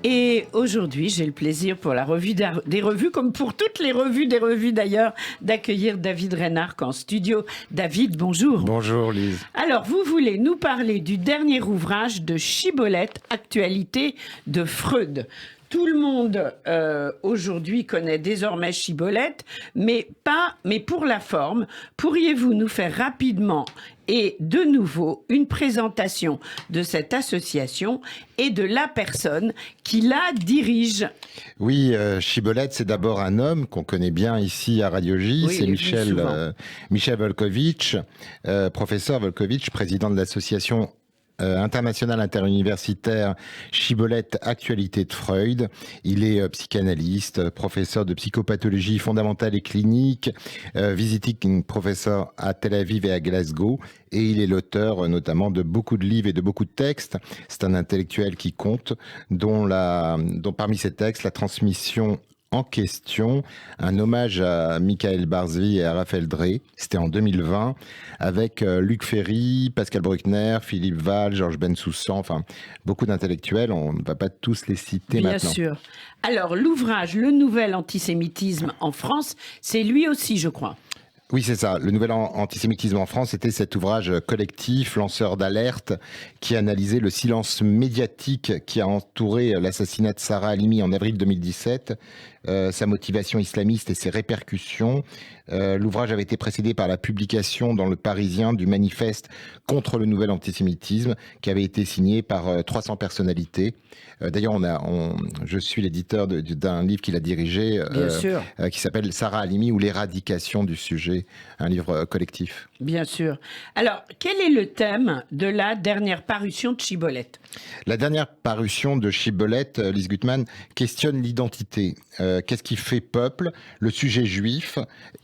Et aujourd'hui, j'ai le plaisir pour la revue des revues, comme pour toutes les revues des revues d'ailleurs, d'accueillir David Reinhardt en studio. David, bonjour. Bonjour Lise. Alors, vous voulez nous parler du dernier ouvrage de Chibolette, Actualité de Freud. Tout le monde aujourd'hui connaît désormais Chibolette, mais pour la forme, pourriez-vous nous faire rapidement et de nouveau une présentation de cette association et de la personne qui la dirige? Oui, Chibolette, c'est d'abord un homme qu'on connaît bien ici à Radio J. Oui, c'est Michel Volkovitch, professeur Volkovitch, président de l'association international interuniversitaire Chibolette Actualité de Freud. Il est psychanalyste, professeur de psychopathologie fondamentale et clinique, visiting professeur à Tel Aviv et à Glasgow, et il est l'auteur notamment de beaucoup de livres et de beaucoup de textes. C'est un intellectuel qui compte, dont parmi ces textes, la transmission en question, un hommage à Michael Barzvi et à Raphaël Drey. C'était en 2020, avec Luc Ferry, Pascal Bruckner, Philippe Val, Georges Bensoussan, enfin beaucoup d'intellectuels. On ne va pas tous les citer maintenant. Bien sûr. Alors, l'ouvrage Le Nouvel Antisémitisme en France, c'est lui aussi, je crois. Oui, c'est ça. Le nouvel antisémitisme en France, c'était cet ouvrage collectif, lanceur d'alerte, qui analysait le silence médiatique qui a entouré l'assassinat de Sarah Halimi en avril 2017, sa motivation islamiste et ses répercussions. L'ouvrage avait été précédé par la publication dans Le Parisien du manifeste contre le nouvel antisémitisme, qui avait été signé par 300 personnalités. D'ailleurs, je suis l'éditeur d'un livre qu'il a dirigé, qui s'appelle Sarah Halimi ou l'éradication du sujet, un livre collectif. Bien sûr. Alors, quel est le thème de la dernière parution de Chibolette? La dernière parution de Chibolette, Lise Gutmann, questionne l'identité. Qu'est-ce qui fait peuple? Le sujet juif.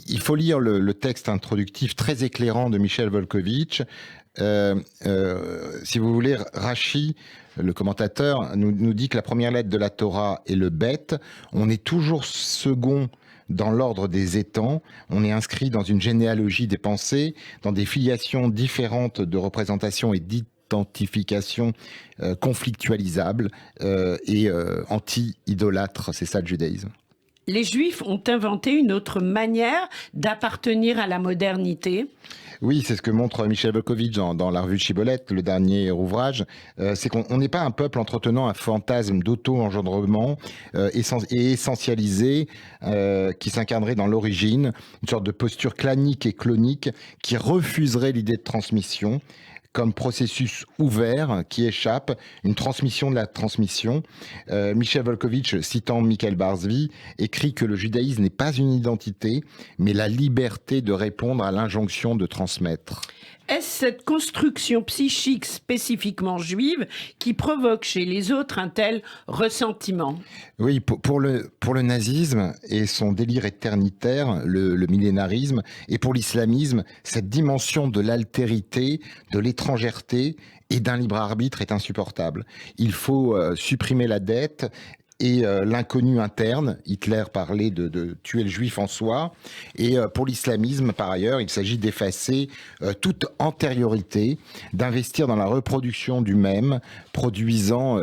Il faut lire le texte introductif très éclairant de Michel Volkovitch. Si vous voulez, Rachi, le commentateur, nous dit que la première lettre de la Torah est le bet. On est toujours second dans l'ordre des étangs. On est inscrit dans une généalogie des pensées, dans des filiations différentes de représentation et d'identification conflictualisables et anti-idolâtres. C'est ça le judaïsme. Les Juifs ont inventé une autre manière d'appartenir à la modernité. Oui, c'est ce que montre Michel Volkovitch dans la revue Chibolette, le dernier ouvrage. C'est qu'on n'est pas un peuple entretenant un fantasme d'auto-engendrement et essentialisé qui s'incarnerait dans l'origine, une sorte de posture clanique et clonique qui refuserait l'idée de transmission comme processus ouvert qui échappe, une transmission de la transmission. Michel Volkovitch, citant Michael Barzvi, écrit que le judaïsme n'est pas une identité, mais la liberté de répondre à l'injonction de transmettre. Est-ce cette construction psychique spécifiquement juive qui provoque chez les autres un tel ressentiment? Oui, pour le nazisme et son délire éternitaire, le millénarisme, et pour l'islamisme, cette dimension de l'altérité, de l'étrangereté et d'un libre arbitre est insupportable. Il faut supprimer la dette et l'inconnu interne. Hitler parlait de tuer le juif en soi. Et pour l'islamisme, par ailleurs, il s'agit d'effacer toute antériorité, d'investir dans la reproduction du même, produisant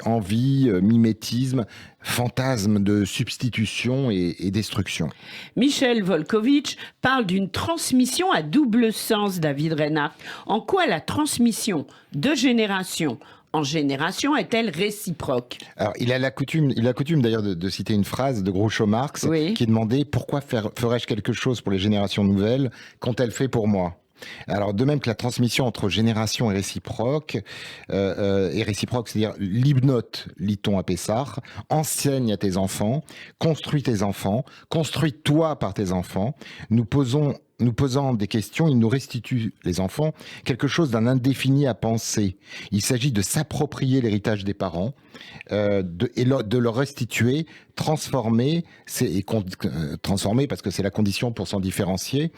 envie, mimétisme, fantasme de substitution et destruction. Michel Volkovitch parle d'une transmission à double sens, David Reinhardt. En quoi la transmission de génération en génération est-elle réciproque? Alors, il a coutume d'ailleurs de citer une phrase de Groucho Marx, oui, qui demandait « Pourquoi ferais-je quelque chose pour les générations nouvelles qu'ont-elles fait pour moi ?» Alors, de même que la transmission entre générations est réciproque, c'est-à-dire l'hypnote, lit-on à Pessard, enseigne à tes enfants, construis-toi par tes enfants. Nous posant des questions, il nous restitue, les enfants, quelque chose d'un indéfini à penser. Il s'agit de s'approprier l'héritage des parents, de leur restituer, transformer parce que c'est la condition pour s'en différencier.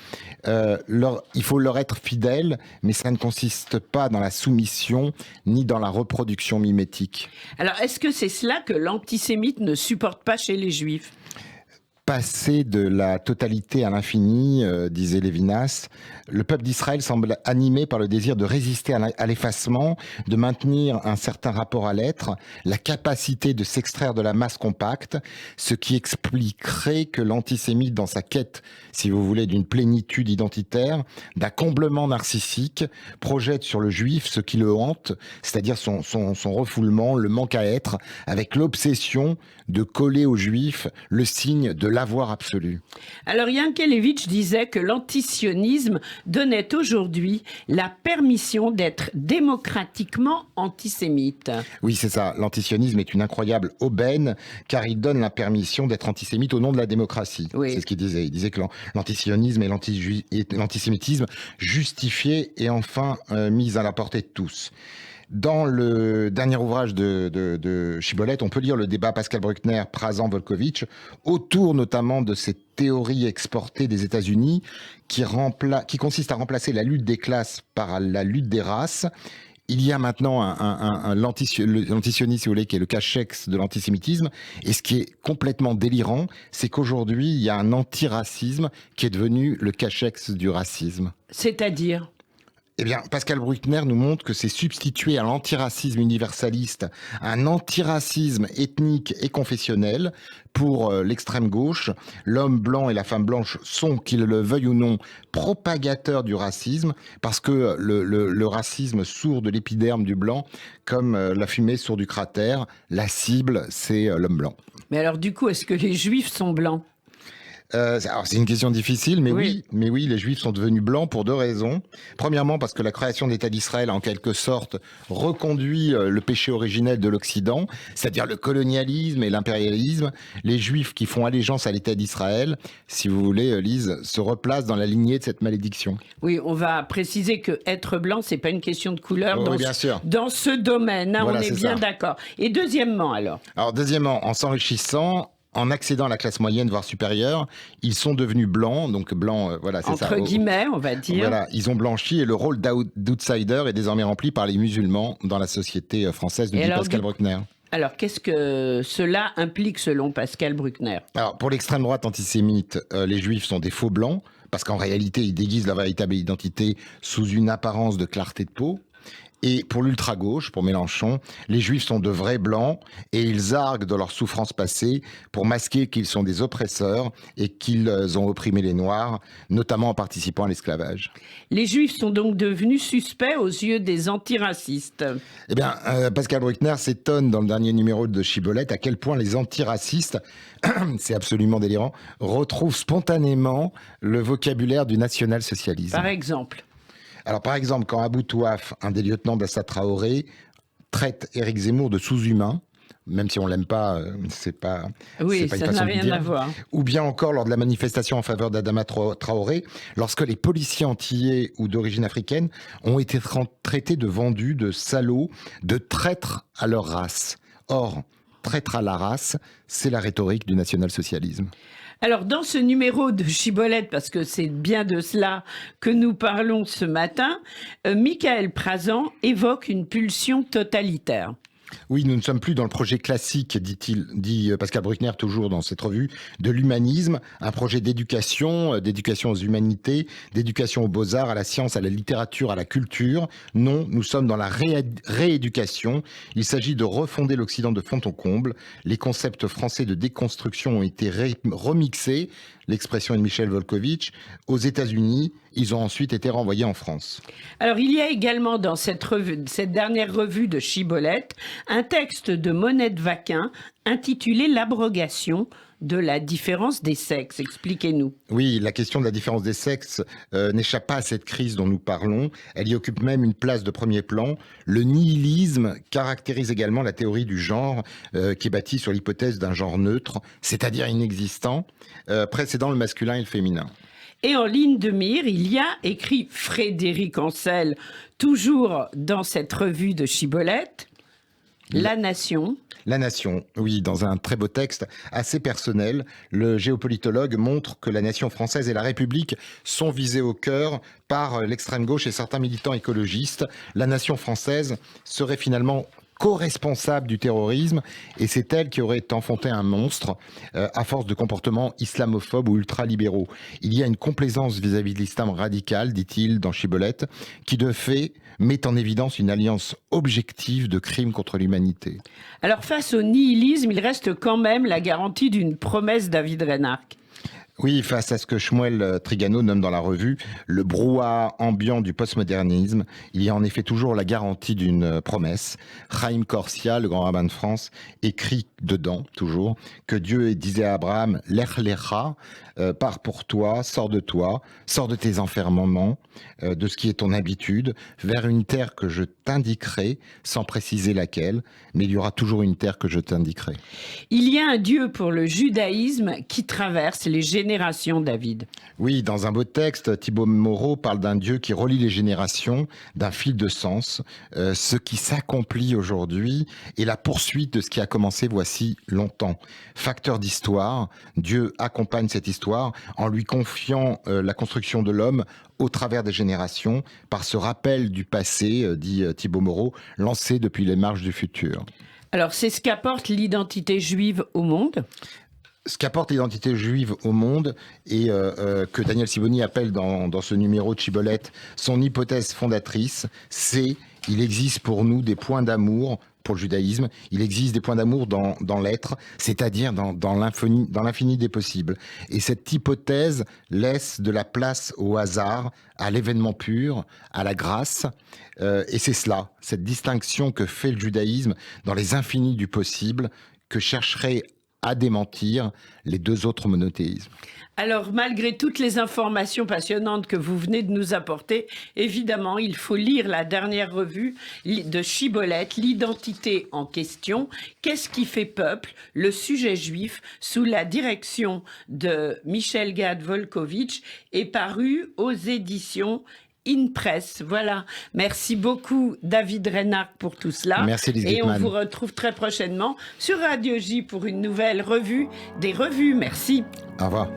Il faut leur être fidèle, mais ça ne consiste pas dans la soumission ni dans la reproduction mimétique. Alors, est-ce que c'est cela que l'antisémite ne supporte pas chez les Juifs? Passer de la totalité à l'infini, disait Lévinas, le peuple d'Israël semble animé par le désir de résister à l'effacement, de maintenir un certain rapport à l'être, la capacité de s'extraire de la masse compacte, ce qui expliquerait que l'antisémite, dans sa quête, si vous voulez, d'une plénitude identitaire, d'un comblement narcissique, projette sur le juif ce qui le hante, c'est-à-dire son refoulement, le manque à être, avec l'obsession de coller au juif le signe de l'avoir absolu. Alors Yankelevitch disait que l'antisionisme donnait aujourd'hui la permission d'être démocratiquement antisémite. Oui, c'est ça. L'antisionisme est une incroyable aubaine car il donne la permission d'être antisémite au nom de la démocratie. Oui. C'est ce qu'il disait. Il disait que l'antisionisme et l'antisémitisme justifiés et enfin mis à la portée de tous. Dans le dernier ouvrage de Chibolette, on peut lire le débat Pascal Bruckner, Prazan, Volkovitch, autour notamment de cette théorie exportée des États-Unis qui consiste à remplacer la lutte des classes par la lutte des races. Il y a maintenant l'antisionisme, si vous voulez, qui est le cachex de l'antisémitisme. Et ce qui est complètement délirant, c'est qu'aujourd'hui, il y a un antiracisme qui est devenu le cachex du racisme. C'est-à-dire ? Eh bien, Pascal Bruckner nous montre que c'est substitué à l'antiracisme universaliste un antiracisme ethnique et confessionnel. Pour l'extrême gauche, l'homme blanc et la femme blanche sont, qu'ils le veuillent ou non, propagateurs du racisme, parce que le racisme sourd de l'épiderme du blanc, comme la fumée sourd du cratère, la cible, c'est l'homme blanc. Mais alors du coup, est-ce que les juifs sont blancs ? Alors c'est une question difficile, mais oui, les Juifs sont devenus blancs pour deux raisons. Premièrement, parce que la création de l'État d'Israël a en quelque sorte reconduit le péché originel de l'Occident, c'est-à-dire le colonialisme et l'impérialisme. Les Juifs qui font allégeance à l'État d'Israël, si vous voulez, Lise, se replacent dans la lignée de cette malédiction. Oui, on va préciser que être blanc, c'est pas une question de couleur bien sûr. Dans ce domaine. Voilà, on est bien d'accord. Et deuxièmement, alors, en s'enrichissant, en accédant à la classe moyenne, voire supérieure, ils sont devenus blancs, donc blancs, voilà, c'est ça. Entre guillemets, on va dire. Voilà, ils ont blanchi et le rôle d'outsider est désormais rempli par les musulmans dans la société française, nous dit Pascal Bruckner. Alors, qu'est-ce que cela implique selon Pascal Bruckner ? Alors, pour l'extrême droite antisémite, les juifs sont des faux blancs, parce qu'en réalité, ils déguisent leur véritable identité sous une apparence de clarté de peau. Et pour l'ultra-gauche, pour Mélenchon, les Juifs sont de vrais blancs et ils arguent de leur souffrance passée pour masquer qu'ils sont des oppresseurs et qu'ils ont opprimé les Noirs, notamment en participant à l'esclavage. Les Juifs sont donc devenus suspects aux yeux des antiracistes. Eh bien, Pascal Bruckner s'étonne dans le dernier numéro de Chibolette à quel point les antiracistes, c'est absolument délirant, retrouvent spontanément le vocabulaire du national-socialisme. Par exemple ? Alors, par exemple, quand Abou Touaf, un des lieutenants d'Assa Traoré, traite Éric Zemmour de sous-humain, même si on l'aime pas, c'est pas une façon de dire. Oui, ça n'a rien à voir. Ou bien encore lors de la manifestation en faveur d'Adama Traoré, lorsque les policiers antillais ou d'origine africaine ont été traités de vendus, de salauds, de traîtres à leur race. Or, traître à la race, c'est la rhétorique du national-socialisme. Alors, dans ce numéro de Chibolette, parce que c'est bien de cela que nous parlons ce matin, Michael Prazan évoque une pulsion totalitaire. Oui, nous ne sommes plus dans le projet classique, dit Pascal Bruckner toujours dans cette revue, de l'humanisme, un projet d'éducation aux humanités, d'éducation aux beaux-arts, à la science, à la littérature, à la culture. Non, nous sommes dans la rééducation. Il s'agit de refonder l'Occident de fond en comble. Les concepts français de déconstruction ont été remixés, l'expression est de Michel Volkovitch, aux États-Unis. Ils ont ensuite été renvoyés en France. Alors, il y a également dans cette dernière revue de Chibolette, un texte de Monette Vaquin intitulé « L'abrogation de la différence des sexes ». Expliquez-nous. Oui, la question de la différence des sexes n'échappe pas à cette crise dont nous parlons. Elle y occupe même une place de premier plan. Le nihilisme caractérise également la théorie du genre qui est bâtie sur l'hypothèse d'un genre neutre, c'est-à-dire inexistant, précédant le masculin et le féminin. Et en ligne de mire, il y a écrit Frédéric Ancel, toujours dans cette revue de Chibolette, La Nation. La Nation, oui, dans un très beau texte assez personnel, le géopolitologue montre que la nation française et la République sont visées au cœur par l'extrême gauche et certains militants écologistes. La nation française serait finalement co-responsable du terrorisme, et c'est elle qui aurait enfanté un monstre à force de comportements islamophobes ou ultralibéraux. Il y a une complaisance vis-à-vis de l'islam radical, dit-il dans Chibolette, qui de fait met en évidence une alliance objective de crimes contre l'humanité. Alors face au nihilisme, il reste quand même la garantie d'une promesse, David Reinhardt. Oui, face à ce que Shmuel Trigano nomme dans la revue le brouhaha ambiant du postmodernisme, il y a en effet toujours la garantie d'une promesse. Chaim Corsia, le grand rabbin de France, écrit dedans, toujours, que Dieu disait à Abraham « Lech lecha », pars pour toi, sors de tes enfermements, de ce qui est ton habitude, vers une terre que je t'indiquerai, sans préciser laquelle, mais il y aura toujours une terre que je t'indiquerai. Il y a un Dieu pour le judaïsme qui traverse les générations, David. Oui, dans un beau texte, Thibaut Moreau parle d'un Dieu qui relie les générations, d'un fil de sens, ce qui s'accomplit aujourd'hui et la poursuite de ce qui a commencé voici longtemps. Facteur d'histoire, Dieu accompagne cette histoire en lui confiant la construction de l'homme au travers des générations, par ce rappel du passé, dit Thibaut Moreau, lancé depuis les marges du futur. Alors, c'est ce qu'apporte l'identité juive au monde ? Ce qu'apporte l'identité juive au monde et que Daniel Sibony appelle dans ce numéro de Chibolette son hypothèse fondatrice, c'est il existe pour nous des points d'amour pour le judaïsme, il existe des points d'amour dans l'être, c'est-à-dire dans l'infini des possibles. Et cette hypothèse laisse de la place au hasard, à l'événement pur, à la grâce. Et c'est cela, cette distinction que fait le judaïsme dans les infinis du possible, que chercherait à démentir les deux autres monothéismes. Alors, malgré toutes les informations passionnantes que vous venez de nous apporter, évidemment, il faut lire la dernière revue de Chibolette, L'identité en question. Qu'est-ce qui fait peuple ? Le sujet juif, sous la direction de Michel Gad-Volkovitch, est paru aux éditions InPress. Voilà. Merci beaucoup, David Reinhardt, pour tout cela. Merci, Lise Et Wittmann. on vous retrouve très prochainement sur Radio J pour une nouvelle revue des revues. Merci. Au revoir.